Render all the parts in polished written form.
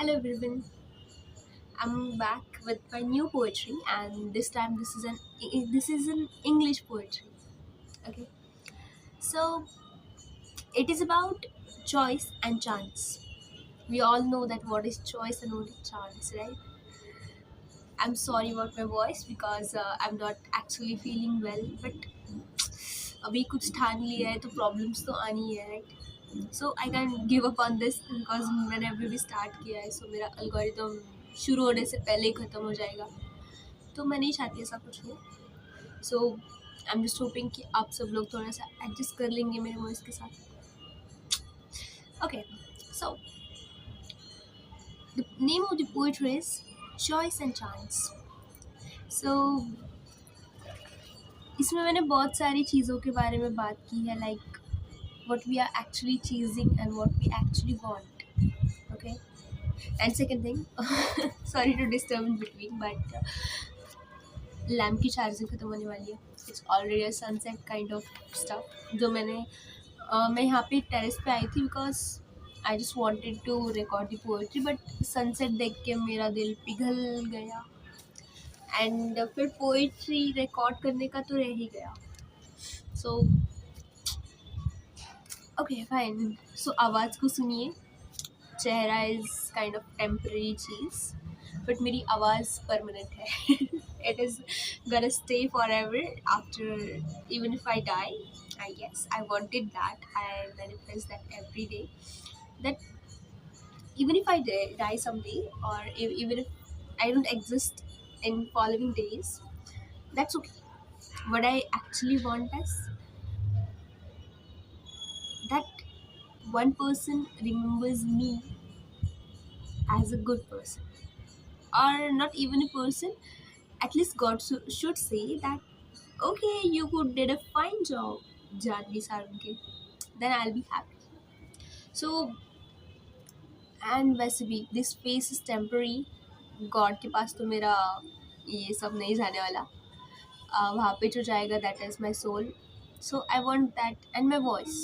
Hello everyone, I'm back with my new poetry, and this time this is an English poetry. Okay, so it is about choice and chance. We all know that what is choice and what is chance, right? I'm sorry about my voice because I'm not actually feeling well, but अभी कुछ ठान लिया है तो problems तो आनी है, right? So I can give up on this because मैंने अभी भी स्टार्ट किया है, सो मेरा अल्गोरिदम शुरू होने से पहले ही ख़त्म हो जाएगा, तो मैं नहीं चाहती ऐसा कुछ हो। सो आई एम जस्ट होपिंग कि आप सब लोग थोड़ा सा एडजस्ट कर लेंगे मेरे वॉइस के साथ। Okay, so the name of the poetry is choice and chance. So इसमें मैंने बहुत सारी चीज़ों के बारे में बात की है, like what we are actually chasing and what we actually want. Okay, and second thing, sorry to disturb in between, but lamp की चार्जिंग ख़त्म होने वाली है। It's already a sunset kind of stuff जो मैं यहाँ पे टेरेस पे आई थी because I just wanted to record the poetry, but sunset देख के मेरा दिल पिघल गया, एंड फिर पोएट्री रिकॉर्ड करने का तो रह ही गया। सो ओके फाइन, सो आवाज़ को सुनिए। चेहरा is kind of temporary cheese, but मेरी आवाज़ परमानेंट है। It is gonna stay forever after, even if I die, I guess I wanted that, I manifest that every day, that even if I die someday, or even if I don't exist in following days, that's okay. What I actually want is that one person remembers me as a good person, or not even a person, at least God should say that, okay, you could did a fine job, Janvi Sarunke, then I'll be happy. So, and वैसे भी this face is temporary. God के पास तो मेरा ये सब नहीं जाने वाला, वहाँ पे जो जाएगा that is my soul. So I want that, and my voice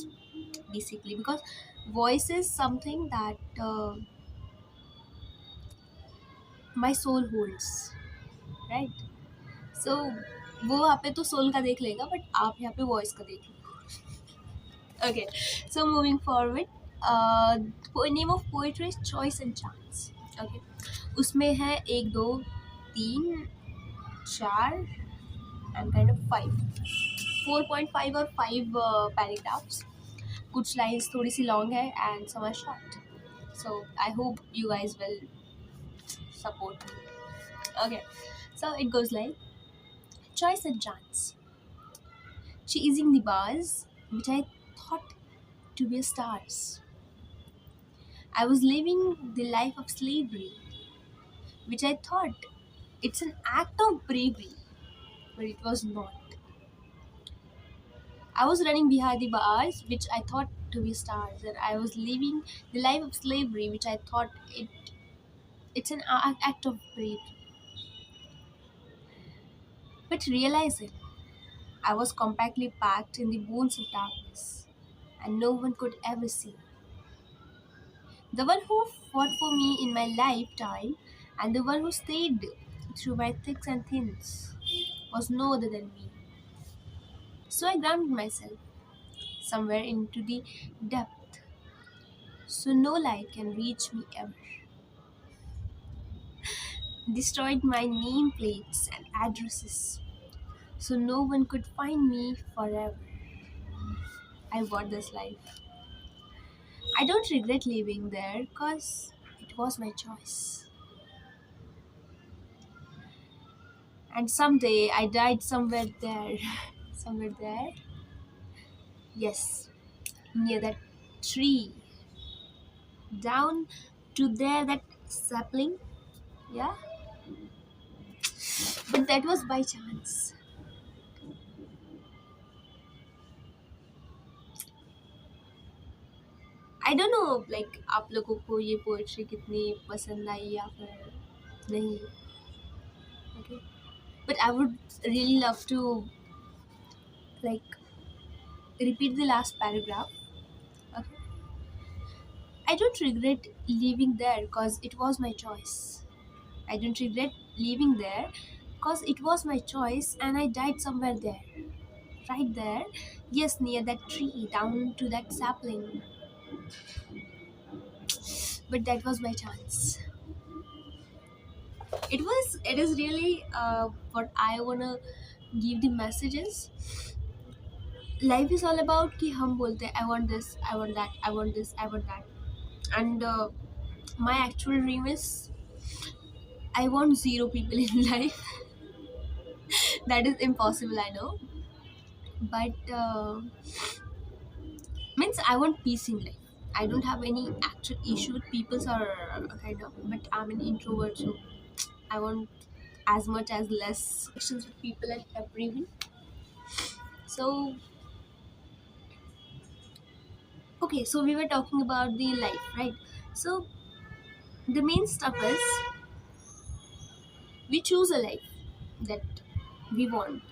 basically, because voice is something that my soul holds, right? So वो वहाँ पे तो सोल का देख लेगा, बट आप यहाँ पे वॉइस का देख लो। Okay, so moving forward, name of poetry is choice and chance. Okay, उसमें है 1 2 3 4 एंड काइंड ऑफ 5, 4.5 और 5 पैराग्राफ्स। कुछ लाइन्स थोड़ी सी लॉन्ग है and some are short, so I hope you guys will support me. Okay, so it goes like choice and chance, chasing the bars which I thought to be stars. I was living the life of slavery, which I thought it's an act of bravery, but it was not. I was running behind the bars which I thought to be stars, and I was living the life of slavery, which I thought it's an act of bravery. But realizing I was compactly packed in the bones of darkness, and no one could ever see. The one who fought for me in my lifetime, and the one who stayed through my thicks and thins, was no other than me. So I grounded myself somewhere into the depth, so no light can reach me ever. Destroyed my nameplates and addresses, so no one could find me forever. I bought this life. I don't regret leaving there, cause it was my choice. And someday I died somewhere there. Somewhere there? Yes, near that tree. Down to there, that sapling. Yeah? But that was by chance. I don't know, like, आप लोगों को ये poetry कितनी पसंद आई या फिर नहीं. Okay? But I would really love to, like, repeat the last paragraph. Okay? I don't regret leaving there because it was my choice. I don't regret leaving there because it was my choice and I died somewhere there. Right there, yes, near that tree, down to that sapling. But that was my chance. It is really what I wanna give the messages. Life is all about कि हम बोलते हैं I want this, I want that, I want this, I want that. And my actual dream is I want zero people in life. That is impossible, I know. But means I want peace in life. I don't have any actual issue with people or kind of, but I'm an introvert, so I want as much as less connections with people and everyone. So okay, so we were talking about the life, right? So the main stuff is we choose a life that we want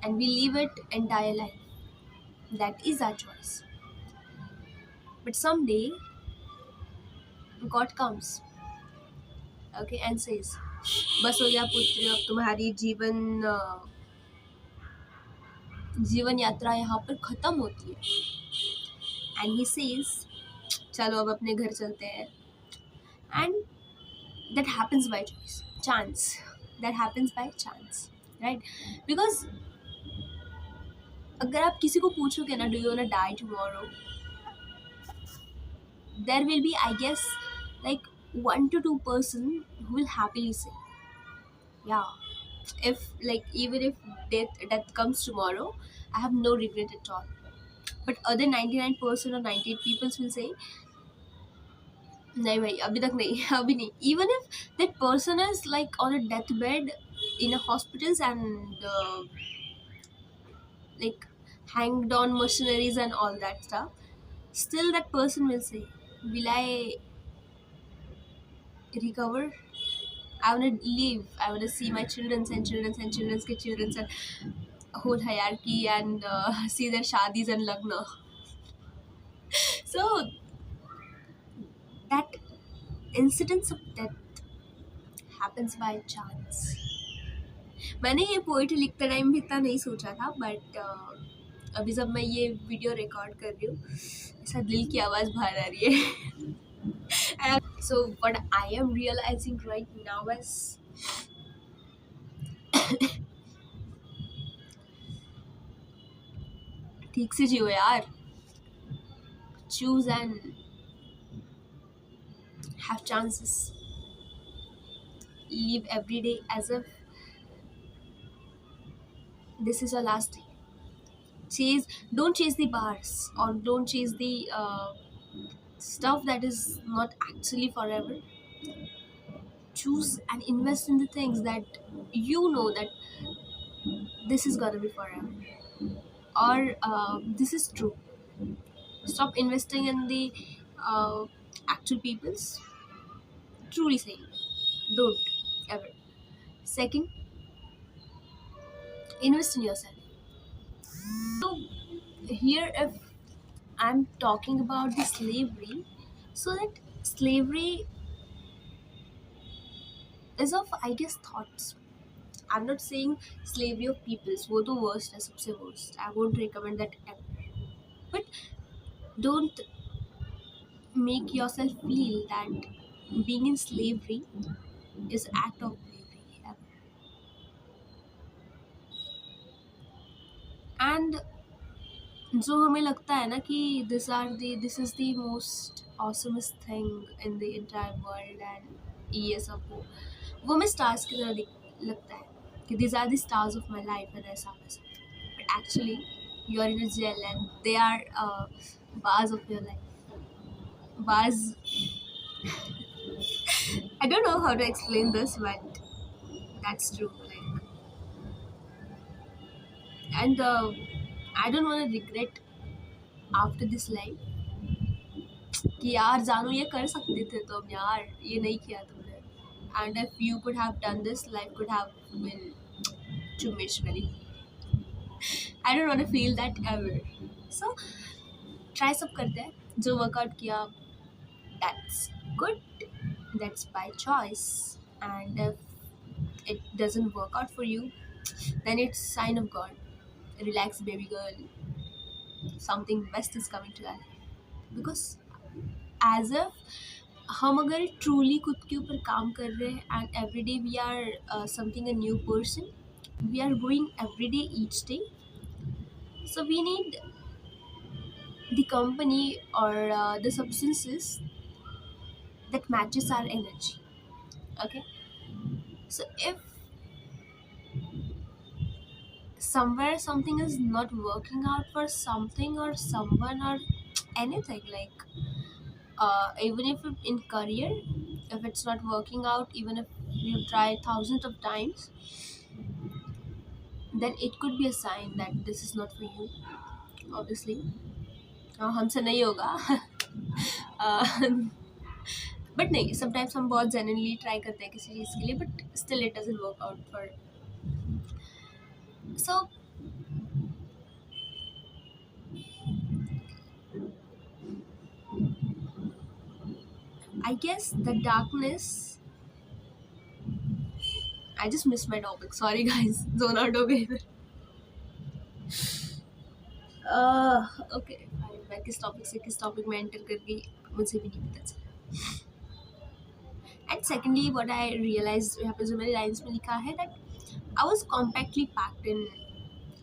and we live it entire life. That is our choice. But someday God comes, okay, and says, बस हो गया पुत्री, अब तुम्हारी जीवन यात्रा यहाँ पर खत्म होती है. And he says, चलो अब अपने घर चलते हैं. And that happens by choice, chance. That happens by chance, right? Because अगर आप किसी को पूछोगे ना, do you wanna die tomorrow? There will be, I guess, like 1 to 2% who will happily say, yeah. If like even if death comes tomorrow, I have no regret at all. But other 99% or 98 people will say, नहीं भाई अभी तक नहीं अभी नहीं. Even if that person is like on a deathbed in a hospitals and like hanged on machineries and all that stuff, still that person will say, will I recover? I want to live. I want to see my children's and children's and children's के children's and whole hierarchy and see their shadis and lagna. So that incidence of death happens by chance. मैंने ये poetry लिखते time भी इतना नहीं सोचा था, but अभी जब मैं ये वीडियो रिकॉर्ड कर रही हूँ ऐसा दिल की आवाज़ बाहर आ रही है. So what I am realizing right now is ठीक से जियो यार. Choose and have chances. Live every day as if this is your last day. Don't chase the bars or don't chase the stuff that is not actually forever. Choose and invest in the things that you know that this is gonna be forever, or this is true. Stop investing in the actual peoples. Truly saying, don't ever. Second, invest in yourself. So here, if I'm talking about the slavery, so that slavery is of, I guess, thoughts. I'm not saying slavery of peoples. वो तो worst है, सबसे worst. I won't recommend that ever. But don't make yourself feel that being in slavery is an act of bravery ever. And जो हमें लगता है ना कि this is the most awesomest thing in the entire world and ये सब वो हमें stars की तरह लगता है कि these are the stars of my life and ऐसा वैसा. But actually you are in a jail and they are bars of your life. Bars. I don't know how to explain this, but that's true. Like, and I don't want to regret after this life कि यार जानू ये कर सकते थे तुम यार, ये नहीं किया तुमने. And if you could have done this, life could have been too much very. I don't want to feel that ever. So try सब करते हैं. जो वर्कआउट किया That's good, that's by choice. And if it doesn't work out for you, then it's sign of God. Relax, baby girl, something best is coming to that. Because as a हम अगर truly खुद के ऊपर काम कर रहे हैं and every day we are something a new person, we are growing every day each day, so we need the company or the substances that matches our energy. Okay, so if somewhere something is not working out for something or someone or anything, like even if in career, if it's not working out, even if you try thousands of times, then it could be a sign that this is not for you. Obviously हमसे नहीं होगा. But नहीं, sometimes हम बहुत genuinely try करते हैं किसी चीज़ के लिए, but still it doesn't work out for. So I guess the darkness. I just missed my topic. Sorry, guys. Zone out हो गई. Okay. मैं किस टॉपिक से किस टॉपिक में एंटर कर गई मुझे भी नहीं पता चला. And secondly what I realize, यहाँ पे जो मेरे लाइन्स में लिखा है, that I was compactly packed in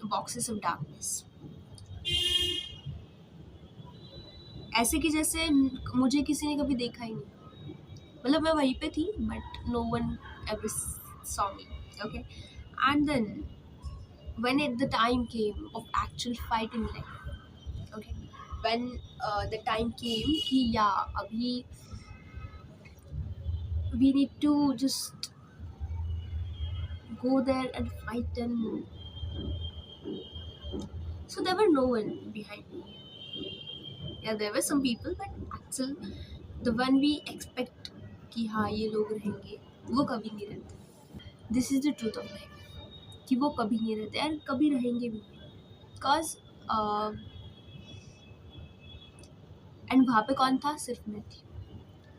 boxes of darkness. ऐसे कि जैसे मुझे किसी ने कभी देखा ही नहीं. मतलब मैं वहीं पे थी but no one ever saw me. Okay, and then when the time came of actual fighting life, okay, when the time came कि yeah, अभी we need to just go there and fight, and so there were no one behind me. Yeah, there were some people, but actually the one we expect कि हाँ ये लोग रहेंगे, वो कभी नहीं रहते. This is the truth of life कि वो कभी नहीं रहते एंड कभी रहेंगे भी नहीं. बिकॉज एंड वहाँ पे कौन था? सिर्फ मैं थी.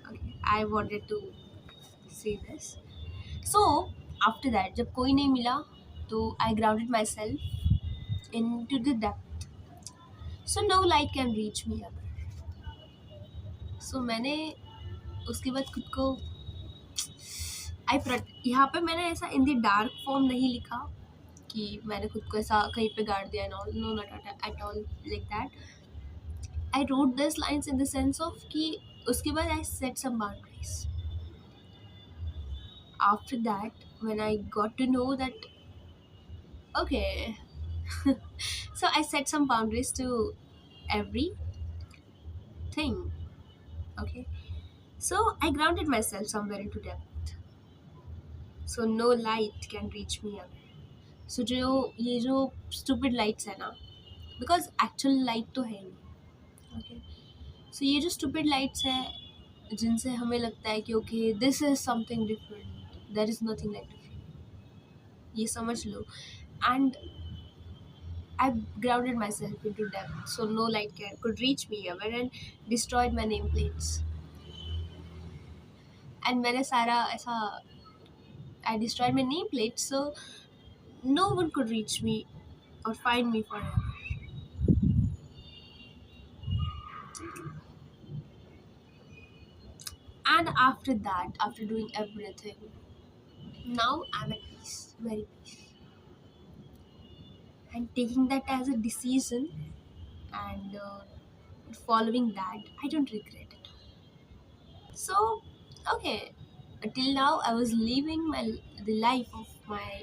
Okay, I wanted to say this. So after that जब कोई नहीं मिला तो I grounded myself into the depth, so no light can reach me our. So मैंने उसके बाद खुद को यहाँ पे मैंने ऐसा इन द डार्क फॉर्म नहीं लिखा कि मैंने खुद को ऐसा कहीं पे गाड़ दिया. No no, not at all like that. I wrote this lines in the sense of कि उसके बाद I set some boundaries. After that when I got to know that okay, so I set some boundaries to everything. Okay, so I grounded myself somewhere into depth, so no light can reach me away. So ये जो stupid lights है ना, because actual light तो है नहीं. Okay, so ये जो stupid lights है जिनसे हमें लगता है कि okay this is something different, there is nothing like different, ये समझ लो. And I grounded myself into depth, so no light could reach me ever, and destroyed my nameplates. And मैंने सारा ऐसा I destroyed my nameplate, so no one could reach me or find me forever. And after that, after doing everything, now I'm at peace, very peace. And taking that as a decision and following that, I don't regret it. So, okay, until now I was living the life of my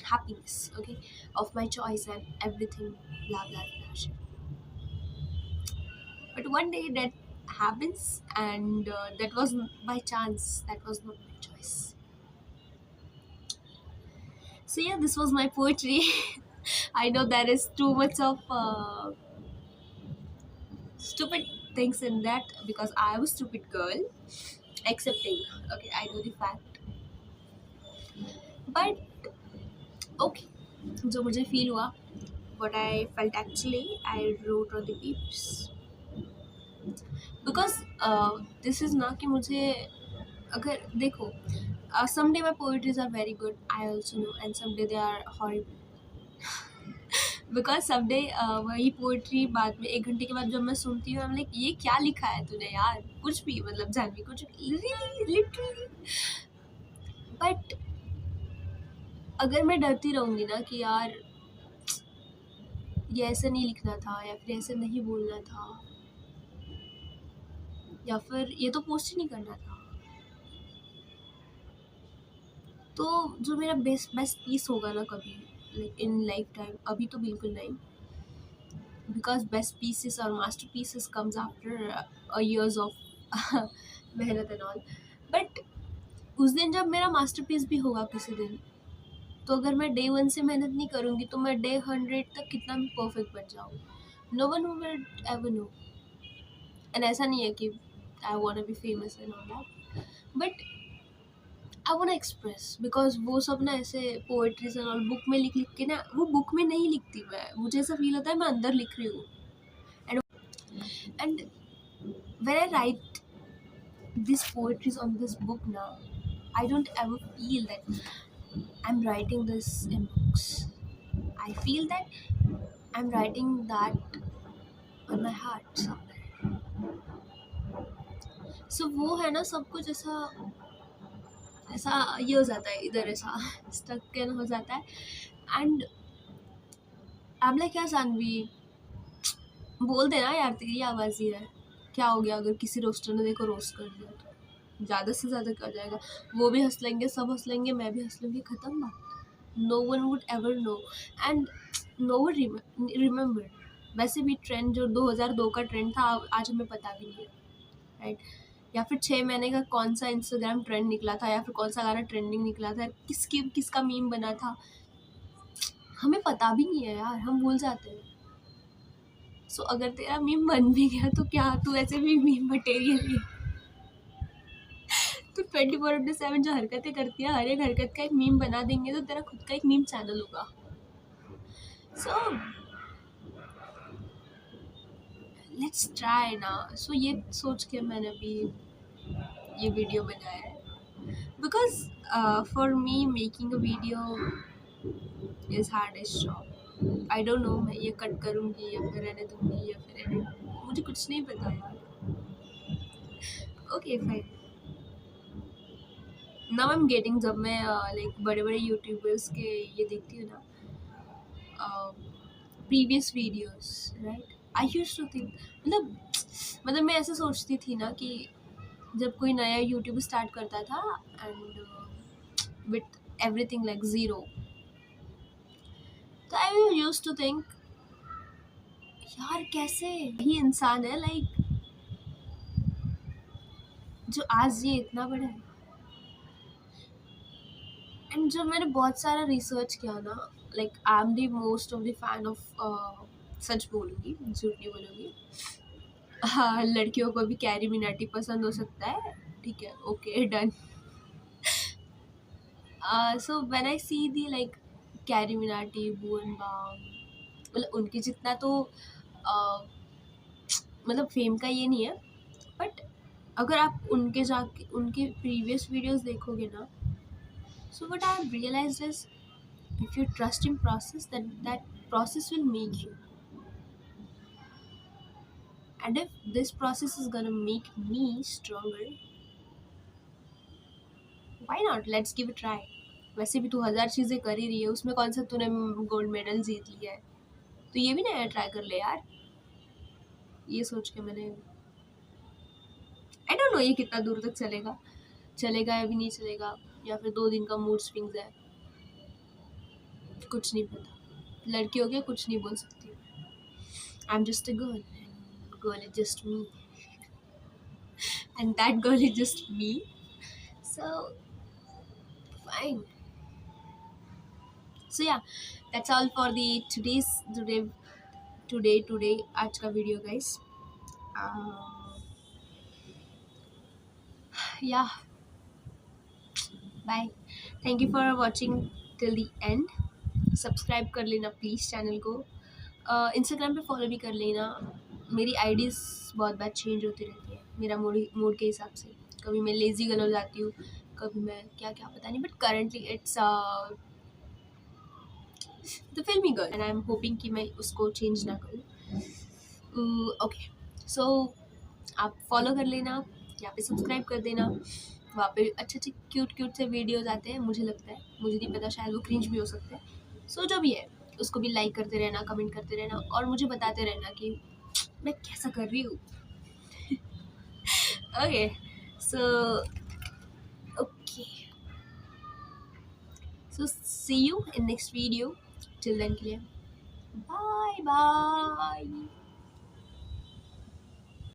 happiness, okay, of my choice and everything, blah blah blah shit. But one day that happens, and that was by chance, that was not my choice. So yeah, this was my poetry. I know there is too much of stupid things in that because I was stupid girl, accepting. Okay, I know the fact, but okay, जो मुझे feel हुआ, what I felt actually, I wrote on the papers. Because this is ना कि मुझे अगर देखो some day my poetries are very good, I also know, and some day they are horrible. Because some day वही poetry बाद में 1 घंटे के बाद जब मैं सुनती हूँ, I'm like ये क्या लिखा है तूने यार, कुछ भी मतलब जानवी कुछ लिटरली. बट अगर मैं डरती रहूँगी ना कि यार ये ऐसे नहीं लिखना था, या फिर ऐसे नहीं बोलना था, या फिर ये तो पोस्ट ही नहीं करना था, तो जो मेरा बेस्ट बेस्ट पीस होगा ना कभी लाइक इन लाइफ टाइम, अभी तो बिल्कुल नहीं, बिकॉज बेस्ट पीसेस और master pieces comes after years of मेहनत एंड ऑल. बट उस दिन जब मेरा मास्टर पीस भी होगा किसी दिन, तो अगर मैं डे 1 से मेहनत नहीं करूँगी तो मैं डे 100 तक कितना भी परफेक्ट बन जाऊँ, no one will ever know. And ऐसा नहीं है कि I want to be famous and all that, but I want express, because वो सब ना ऐसे पोएट्रीज एंड ऑल बुक में लिख लिख के ना, वो बुक में नहीं लिखती मैं, मुझे ऐसा फील होता है मैं अंदर लिख रही हूँ. And when I right this poetries on this book ना, I don't ever feel that I'm writing this in books. I feel that I'm writing that on my heart somewhere. So वो है ना सब कुछ ऐसा ऐसा ये हो जाता है, इधर ऐसा स्टक हो जाता है. एंड अब लाइक क्या जानवी बोल देना यार, तेरी आवाज़ ही है, क्या हो गया अगर किसी रोस्टर ने देखो रोस्ट कर दिया तो ज़्यादा से ज़्यादा क्या हो जाएगा, वो भी हंस लेंगे, सब हंस लेंगे, मैं भी हंस लूँगी, ख़त्म बात. No one would ever know and no one remember. वैसे भी ट्रेंड जो 2002 का ट्रेंड था आज हमें पता भी नहीं है, राइट. या फिर 6 महीने का कौन सा इंस्टाग्राम ट्रेंड निकला था, या फिर कौन सा गाना ट्रेंडिंग निकला था, किसका मीम बना था, हमें पता भी नहीं है यार, हम भूल जाते हैं. सो अगर तेरा मीम बन भी गया तो क्या, तू ऐसे भी मीम मटेरियल ही. तो 24/7 जो हरकतें करती है, हर एक हरकत का एक मीम बना देंगे तो तेरा खुद का एक मीम चैनल होगा. सो लेट्स ट्राई ना. सो ये सोच के मैंने अभी ये वीडियो बनाया है, because for me making a video is hardest job. I don't know मैं ये कट करूँगी या फिर रहने दूँगी या फिर एडिट, मुझे कुछ नहीं पता यार. Okay fine. Now I am getting, जब मैं लाइक बड़े बड़े यूट्यूबर्स के ये देखती हूँ ना previous videos, right, I used to think, मतलब मैं ऐसे सोचती थी ना कि जब कोई नया यूट्यूब स्टार्ट करता था and with everything like zero, तो आई यूज्ड टू थिंक यार कैसे ही इंसान है लाइक जो आज ये इतना बड़ा है. एंड जब मैंने बहुत सारा रिसर्च किया ना, like I am the most of the fan of such बोलूँगी, झूठ नहीं बोलूँगी. हाँ, लड़कियों को भी कैरी मिनाटी पसंद हो सकता है, ठीक है, okay done. So when I see the like Carry Minati, Bhuvan Bam, मतलब उनकी जितना तो मतलब फेम का ये नहीं है, बट अगर आप उनके जाके उनके प्रीवियस वीडियोस देखोगे ना, so what I have realized is if you trust in process, that process will make you, and if this process is gonna make me stronger, why not, let's give it a try. वैसे भी तू 1000 चीज़ें कर ही रही है, उसमें कौन सा तूने गोल्ड मेडल जीत लिया है, तो ये भी नया ट्राई कर ले यार. ये सोच के मैंने, आई डोंट नो ये कितना दूर तक चलेगा या भी नहीं चलेगा, या फिर 2 दिन का मूड स्विंग्स है, कुछ नहीं पता. लड़की हो गया कुछ नहीं बोल सकती. I am just a girl, girl is just me, and that girl is just me. So fine. So yeah, that's all for the today आज का video guys. Yeah, bye. Thank you for watching till the end. Subscribe कर लेना please channel को. Instagram पे follow भी कर लेना. मेरी आईडीज़ बहुत बार चेंज होती रहती है. मेरा मूड के हिसाब से। कभी मैं लेज़ी गर्ल हो जाती हूँ, कभी मैं क्या क्या पता नहीं, बट करंटली इट्स द फिल्मी girl and I am hoping कि मैं उसको चेंज ना करूँ। ओके, सो आप फॉलो कर लेना, यहाँ पे सब्सक्राइब कर देना, वहाँ पे अच्छे अच्छे क्यूट से वीडियोज आते हैं। मुझे लगता है, मुझे नहीं पता, शायद वो क्रिंज भी हो सकते हैं। सो जो भी है उसको भी लाइक करते रहना, कमेंट करते रहना और मुझे बताते रहना कि मैं कैसा कर रही हूँ। Okay, so okay, so see you in next video. Till then के लिए बाय बाय।